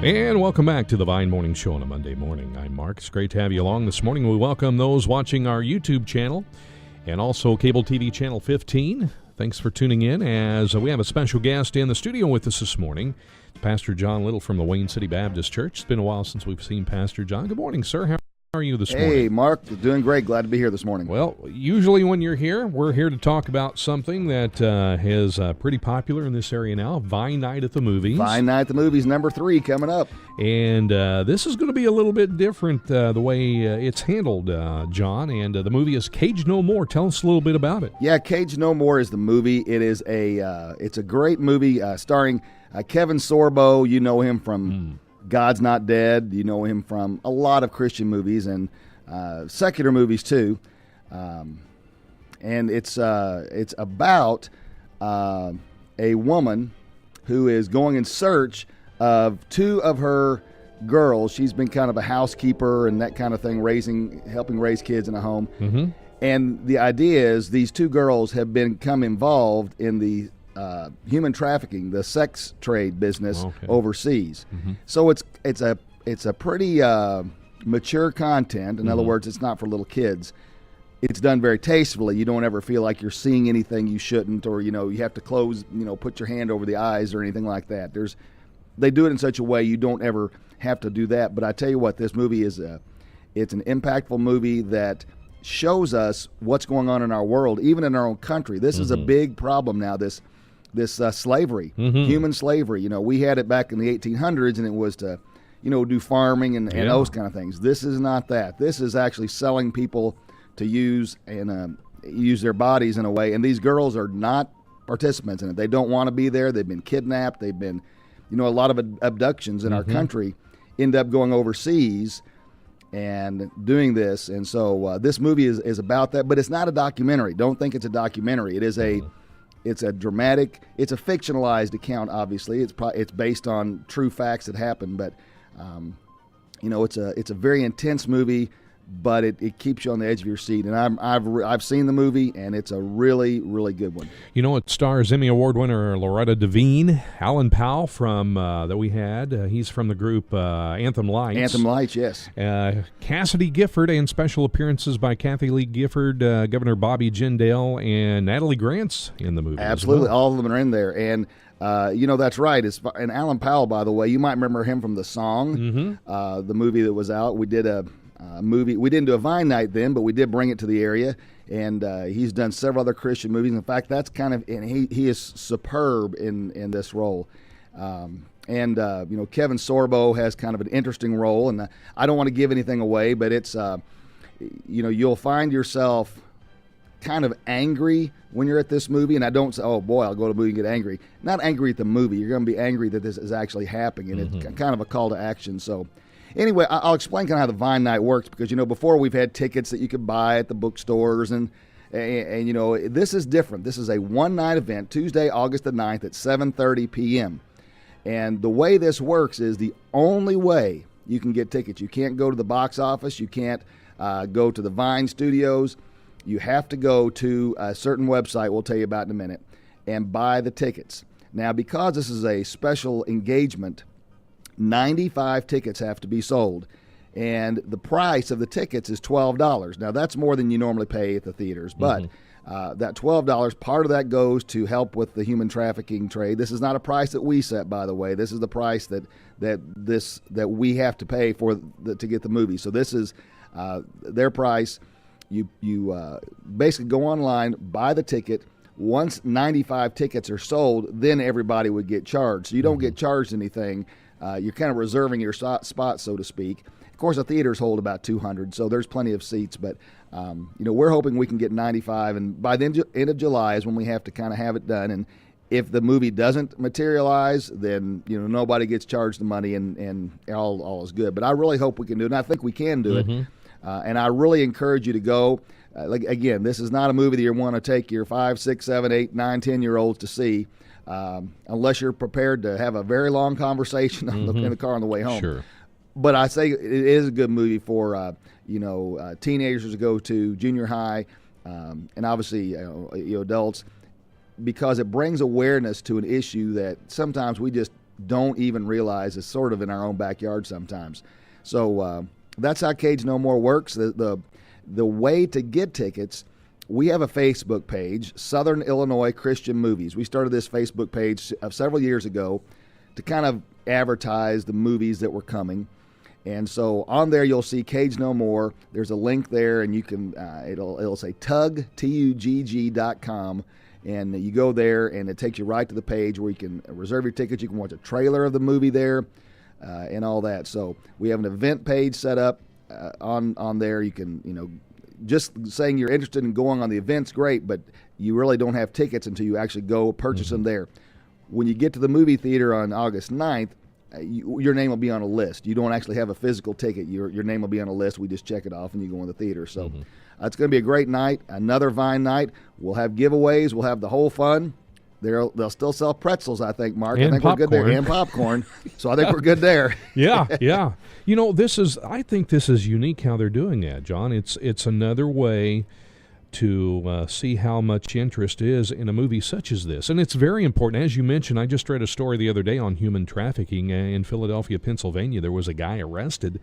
And welcome back to the Vine Morning Show on a Monday morning. I'm Mark. It's great to have you along this morning. We welcome those watching our YouTube channel and also cable TV channel 15. Thanks for tuning in as we have a special guest in the studio with us this morning. It's Pastor John Little from the Wayne City Baptist Church. It's been a while since we've seen Pastor John. Good morning, sir. How are you this morning? Hey, Mark. Doing great. Glad to be here this morning. Well, usually when you're here, we're here to talk about something that is pretty popular in this area now, Vine Night at the Movies. Vine Night at the Movies, number 3 coming up. And this is going to be a little bit different the way it's handled, John. And the movie is Cage No More. Tell us a little bit about it. Yeah, Cage No More is the movie. It is it's a great movie starring Kevin Sorbo. You know him from God's Not Dead. You know him from a lot of Christian movies and secular movies too. And it's about a woman who is going in search of 2 of her girls. She's been kind of a housekeeper and that kind of thing, helping raise kids in a home. Mm-hmm. And the idea is these 2 girls have become involved in the human trafficking, the sex trade business overseas. Mm-hmm. So it's a pretty mature content. In other words, it's not for little kids. It's done very tastefully. You don't ever feel like you're seeing anything you shouldn't, or you have to put your hand over the eyes or anything like that. They do it in such a way you don't ever have to do that. But I tell you what, this movie it's an impactful movie that shows us what's going on in our world, even in our own country. This is a big problem now. This slavery, human slavery. We had it back in the 1800s, and it was to, do farming and those kind of things. This is not that. This is actually selling people to use their bodies in a way. And these girls are not participants in it. They don't want to be there. They've been kidnapped. They've been, a lot of abductions in our country end up going overseas and doing this. And so this movie is about that, but it's not a documentary. Don't think it's a documentary. It is it's a dramatic, it's a fictionalized account, obviously. It's based on true facts that happened, but it's a very intense movie, but it keeps you on the edge of your seat. And I've seen the movie, and it's a really, really good one. It stars Emmy Award winner Loretta Devine, Alan Powell from that we had. He's from the group Anthem Lights. Anthem Lights, yes. Cassidy Gifford, and special appearances by Kathy Lee Gifford, Governor Bobby Jindal, and Natalie Grant's in the movie. Absolutely, as well. All of them are in there, and that's right. And Alan Powell, by the way, you might remember him from The Song, the movie that was out. We did a movie. We didn't do a Vine Night then, but we did bring it to the area, and he's done several other Christian movies. In fact, that's and he is superb in this role. Kevin Sorbo has kind of an interesting role, and I don't want to give anything away, but it's you'll find yourself kind of angry when you're at this movie, and I don't say, oh boy, I'll go to the movie and get angry. Not angry at the movie. You're going to be angry that this is actually happening, and it's kind of a call to action. So anyway, I'll explain kind of how the Vine Night works, because, before we've had tickets that you could buy at the bookstores, and this is different. This is a one-night event, Tuesday, August the 9th at 7:30 p.m. And the way this works is the only way you can get tickets. You can't go to the box office. You can't go to the Vine Studios. You have to go to a certain website we'll tell you about in a minute and buy the tickets. Now, because this is a special engagement, 95 tickets have to be sold, and the price of the tickets is $12. Now, that's more than you normally pay at the theaters, but that $12, part of that goes to help with the human trafficking trade. This is not a price that we set, by the way. This is the price that we have to pay to get the movie. So this is their price. You basically go online, buy the ticket. Once 95 tickets are sold, then everybody would get charged. So you don't get charged anything. You're kind of reserving your spot, so to speak. Of course, the theaters hold about 200, so there's plenty of seats. But we're hoping we can get 95, and by the end of July is when we have to kind of have it done. And if the movie doesn't materialize, then nobody gets charged the money, and all is good. But I really hope we can do it, and I think we can do it. And I really encourage you to go. Again, this is not a movie that you want to take your 5, 6, 7, 8, 9, 10-year-olds to see, unless you're prepared to have a very long conversation in the car on the way home. Sure. But I say it is a good movie for teenagers to go to, junior high, and obviously adults, because it brings awareness to an issue that sometimes we just don't even realize is sort of in our own backyard sometimes. So that's how Cage No More works. The way to get tickets, we have a Facebook page, Southern Illinois Christian Movies. We started this Facebook page several years ago to kind of advertise the movies that were coming. And so on there, you'll see Cage No More. There's a link there, and you can it'll say tugg.com, and you go there, and it takes you right to the page where you can reserve your tickets. You can watch a trailer of the movie there, and all that. So we have an event page set up on there. You can just saying you're interested in going on the event's great, but you really don't have tickets until you actually go purchase them there. When you get to the movie theater on August 9th, your name will be on a list. You don't actually have a physical ticket. Your name will be on a list. We just check it off and you go in the theater. So it's going to be a great night, another Vine night. We'll have giveaways. We'll have the whole fun. They'll still sell pretzels, I think, Mark. And I think popcorn. we're good there. And popcorn. So I think we're good there. Yeah. I think this is unique how they're doing that, John. It's another way to see how much interest is in a movie such as this. And it's very important. As you mentioned, I just read a story the other day on human trafficking in Philadelphia, Pennsylvania. There was a guy arrested.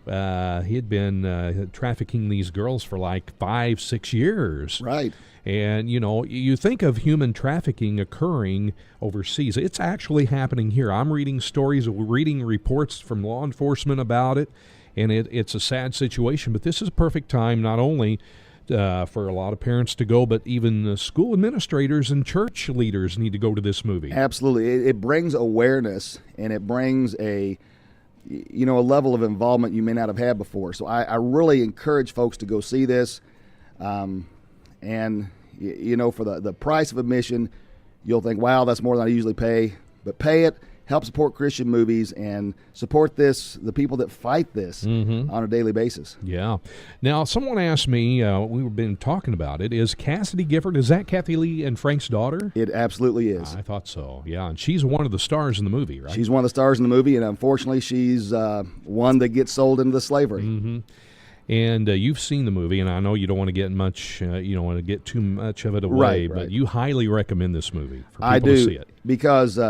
He had been trafficking these girls for like 5-6 years. Right. And, you think of human trafficking occurring overseas. It's actually happening here. I'm reading stories, reading reports from law enforcement about it, and it's a sad situation. But this is a perfect time not only for a lot of parents to go, but even school administrators and church leaders need to go to this movie. Absolutely. It brings awareness, and it brings a level of involvement you may not have had before. So I really encourage folks to go see this. And, for the price of admission, you'll think, wow, that's more than I usually pay. But pay it. Help support Christian movies and support the people that fight this on a daily basis. Yeah. Now, someone asked me, we've been talking about it, is Cassidy Gifford, is that Kathy Lee and Frank's daughter? It absolutely is. I thought so, yeah. And she's one of the stars in the movie, right? She's one of the stars in the movie, and unfortunately, she's one that gets sold into slavery. Mm-hmm. And you've seen the movie, and I know you don't want to get much, you don't want to get too much of it away, right. But you highly recommend this movie for people I do, to see it. Because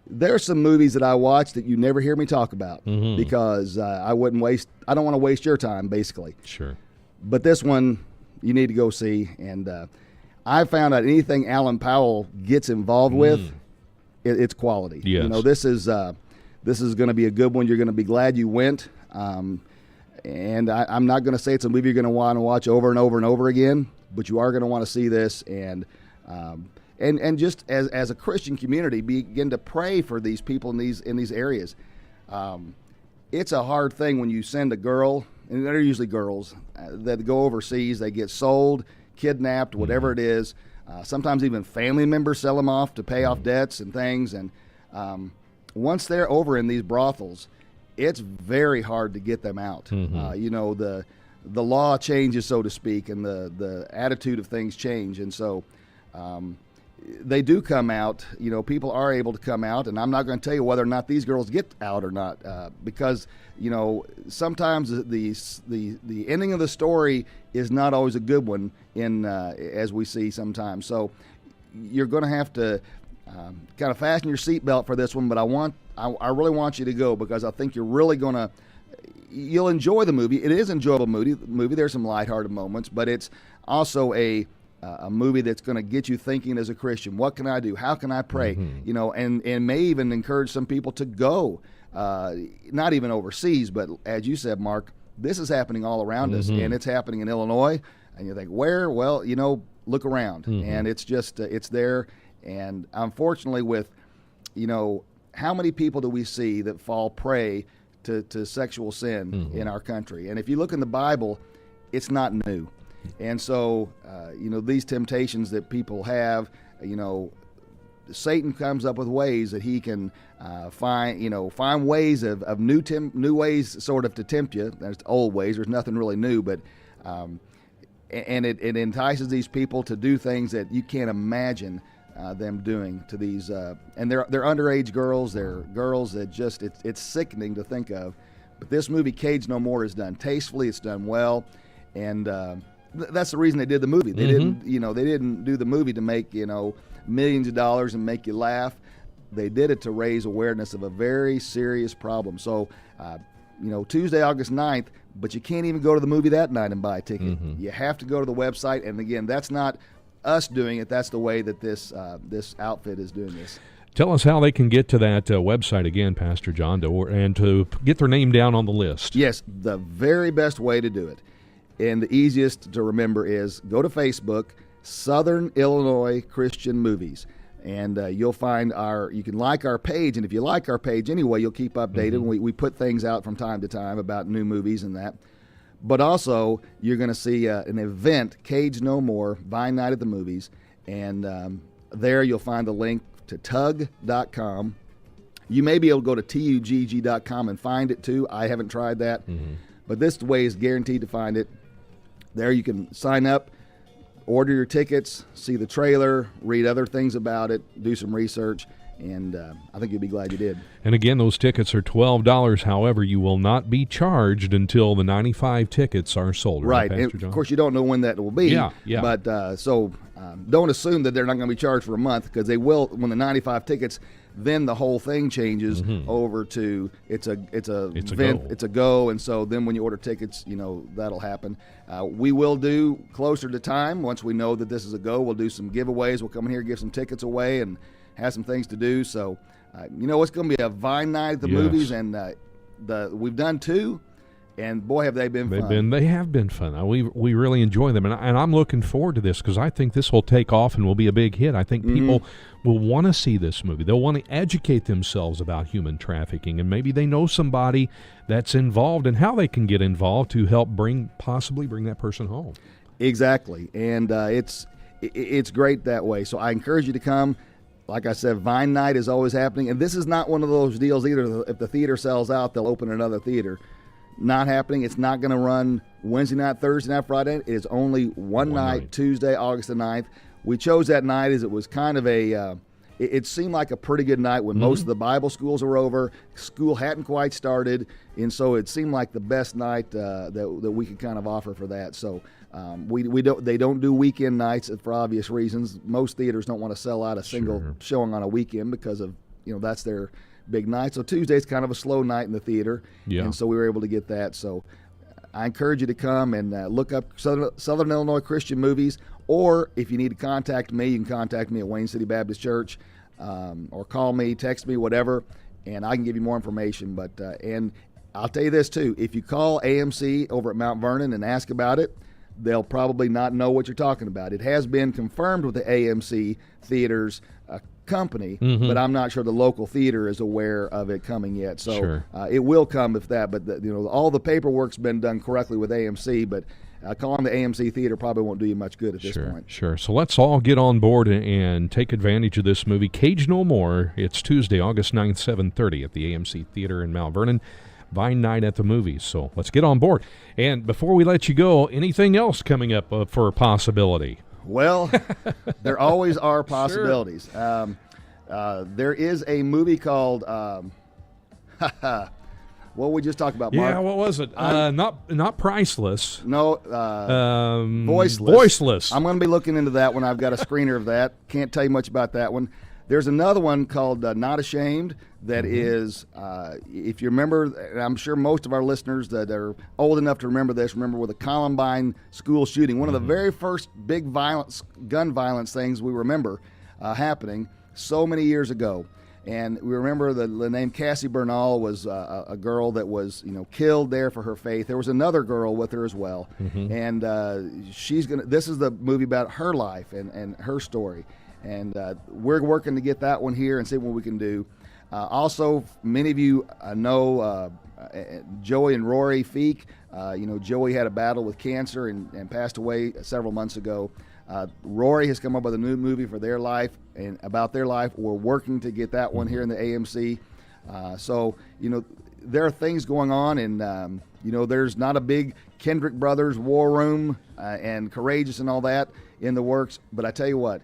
there are some movies that I watch that you never hear me talk about because I don't want to waste your time, basically. Sure. But this one you need to go see, and I found out anything Alan Powell gets involved with, it's quality. Yes. This is going to be a good one. You're going to be glad you went. And I'm not going to say it's a movie you're going to want to watch over and over and over again, but you are going to want to see this, and just as a Christian community, begin to pray for these people in these areas. It's a hard thing when you send a girl, and they're usually girls, that go overseas. They get sold, kidnapped, whatever it is. Sometimes even family members sell them off to pay off debts and things. And once they're over in these brothels, it's very hard to get them out. The law changes, so to speak, and the attitude of things change. And so they do come out. People are able to come out, and I'm not going to tell you whether or not these girls get out or not, because sometimes the ending of the story is not always a good one as we see sometimes. So you're going to have to kind of fasten your seatbelt for this one, but I really want you to go, because I think you're really you'll enjoy the movie. It is an enjoyable movie. There's some lighthearted moments, but it's also a movie that's going to get you thinking as a Christian. What can I do? How can I pray? And may even encourage some people to go, not even overseas, but as you said, Mark, this is happening all around us, and it's happening in Illinois. And you think, where? Well, look around, and it's just it's there. And unfortunately, with how many people do we see that fall prey to sexual sin in our country? And if you look in the Bible, it's not new. And so, these temptations that people have, Satan comes up with ways that he can find ways of new ways sort of to tempt you. There's old ways. There's nothing really new, but and it entices these people to do things that you can't imagine them doing to these, and they're underage girls. They're girls that just it's sickening to think of. But this movie, Cage No More, is done tastefully. It's done well, and that's the reason they did the movie. They didn't do the movie to make millions of dollars and make you laugh. they did it to raise awareness of a very serious problem. So, Tuesday, August 9th, but you can't even go to the movie that night and buy a ticket. You have to go to the website, and again, that's not us doing it. That's the way that this outfit is doing this. Tell us how they can get to that website again, Pastor John, and to get their name down on the list. Yes, the very best way to do it, and the easiest to remember, is go to Facebook, Southern Illinois Christian Movies, and you'll find you can like our page, and if you like our page anyway, you'll keep updated. We put things out from time to time about new movies and that. But also, you're going to see an event, Cage No More, Vine Night at the Movies, and there you'll find the link to tug.com. You may be able to go to tugg.com and find it too. I haven't tried that, but this way is guaranteed to find it. There you can sign up, order your tickets, see the trailer, read other things about it, do some research, and I think you'll be glad you did. And again, those tickets are $12. However, you will not be charged until the 95 tickets are sold. Right. Pastor And John? of course, you don't know when that will be. Yeah. But don't assume that they're not going to be charged for a month, because they will when the 95 tickets. Then the whole thing changes over to it's a go, and so then when you order tickets, that'll happen. We will do closer to time, once we know that this is a go. We'll do some giveaways. We'll come in here, give some tickets away, and have some things to do. So it's going to be a Vine Night at the movies, and we've done 2. And boy, have they been fun. They have been fun. We really enjoy them. And I'm looking forward to this, because I think this will take off and will be a big hit. I think people will want to see this movie. They'll want to educate themselves about human trafficking, and maybe they know somebody that's involved and how they can get involved to help possibly bring that person home. Exactly. And it's great that way. So I encourage you to come. Like I said, Vine Night is always happening. And this is not one of those deals either. If the theater sells out, they'll open another theater. Not happening. It's not going to run Wednesday night, Thursday night, Friday. It is only one night, Tuesday, August the 9th. We chose that night as it was kind of it seemed like a pretty good night when most of the Bible schools were over. School hadn't quite started, and so it seemed like the best night that we could kind of offer for that. So they don't do weekend nights for obvious reasons. Most theaters don't want to sell out a single showing on a weekend because of that's their big night. So Tuesday's kind of a slow night in the theater, and so we were able to get that. So I encourage you to come and look up Southern Illinois Christian Movies, or if you need to contact me, you can contact me at Wayne City Baptist Church, or call me, text me, whatever, and I can give you more information. But and I'll tell you this too, if you call AMC over at Mt Vernon and ask about it, they'll probably not know what you're talking about. It has been confirmed with the AMC theaters company, but I'm not sure the local theater is aware of it coming yet. So it will come if that, but all the paperwork's been done correctly with AMC, but calling the AMC theater probably won't do you much good at this point. Sure. So let's all get on board and take advantage of this movie, Cage No More. It's Tuesday, August 9th, 7:30 at the AMC Theater in Mt Vernon. Vine Night at the Movies. So let's get on board. And before we let you go, anything else coming up for a possibility? Well, there always are possibilities. There is a movie called what we just talked about, Mark. Yeah, what was it? Not Priceless. No, Voiceless. Voiceless. I'm going to be looking into that one. I've got a screener of that. Can't tell you much about that one. There's another one called Not Ashamed that is, if you remember, and I'm sure most of our listeners that are old enough to remember this, remember with the Columbine school shooting, one of the very first big gun violence things we remember happening so many years ago. And we remember the name Cassie Bernal was a girl that was killed there for her faith. There was another girl with her as well. And this is the movie about her life and her story. And we're working to get that one here and see what we can do. Also, many of you know Joey and Rory Feek. Joey had a battle with cancer and passed away several months ago. Rory has come up with a new movie for their life and about their life. We're working to get that one here in the AMC. So there are things going on, and there's not a big Kendrick Brothers War Room and Courageous and all that in the works. But I tell you what,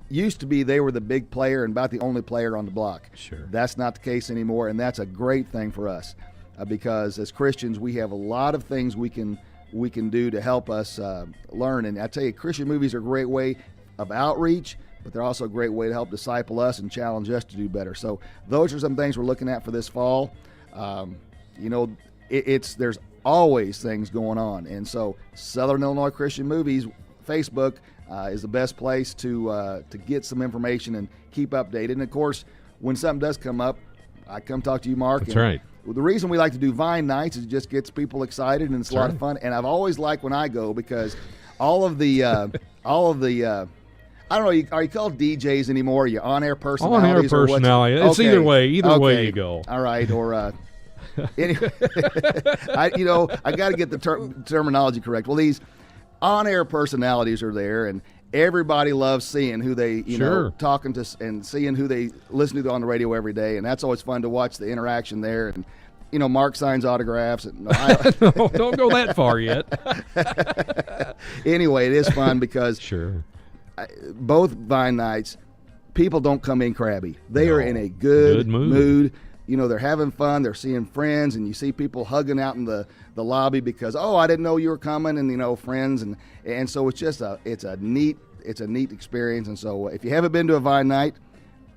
used to be they were the big player and about the only player on the block. Sure. That's not the case anymore, and that's a great thing for us because as Christians we have a lot of things we can do to help us learn. And I tell you, Christian movies are a great way. of outreach, but they're also a great way to help disciple us and challenge us to do better. So those are some things we're looking at for this fall. There's always things going on, and so Southern Illinois Christian Movies Facebook is the best place to get some information and keep updated. And of course, when something does come up, I come talk to you, Mark. That's right. The reason we like to do Vine Nights is it just gets people excited, and it's a lot of fun. And I've always liked when I go, because all of the I don't know, are you called DJs anymore? Are you on-air personalities? On-air personality. It's either way. Either way you go. All right. Or anyway, I got to get the terminology correct. Well, these on-air personalities are there, and everybody loves seeing who they, talking to and seeing who they listen to on the radio every day, and that's always fun to watch the interaction there. And Mark signs autographs. And, no, don't go that far yet. Anyway, it is fun because both Vine Nights, people don't come in crabby. They are in a good mood. They're having fun. They're seeing friends, and you see people hugging out in the lobby because, I didn't know you were coming, and friends, and so it's just it's a neat experience. And so if you haven't been to a Vine Night,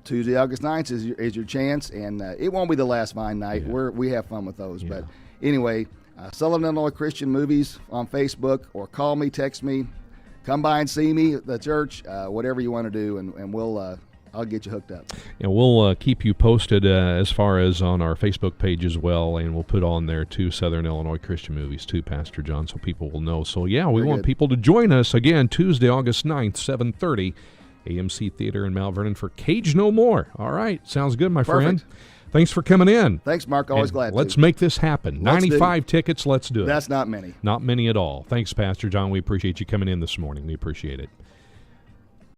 Tuesday, August 9th is your chance, and it won't be the last Vine Night. Yeah. We have fun with those. Yeah. But anyway, Southern Illinois Christian Movies on Facebook, or call me, text me, come by and see me at the church, whatever you want to do, and we'll I'll get you hooked up. And we'll keep you posted as far as on our Facebook page as well, and we'll put on there too Southern Illinois Christian Movies too, Pastor John, so people will know. So we want people to join us again Tuesday, August 9th, 7:30. AMC Theater in Mount Vernon for Cage No More. All right. Sounds good, my friend. Thanks for coming in. Thanks, Mark. Always glad to. Let's make this happen. 95 tickets. Let's do it. That's not many. Not many at all. Thanks, Pastor John. We appreciate you coming in this morning. We appreciate it.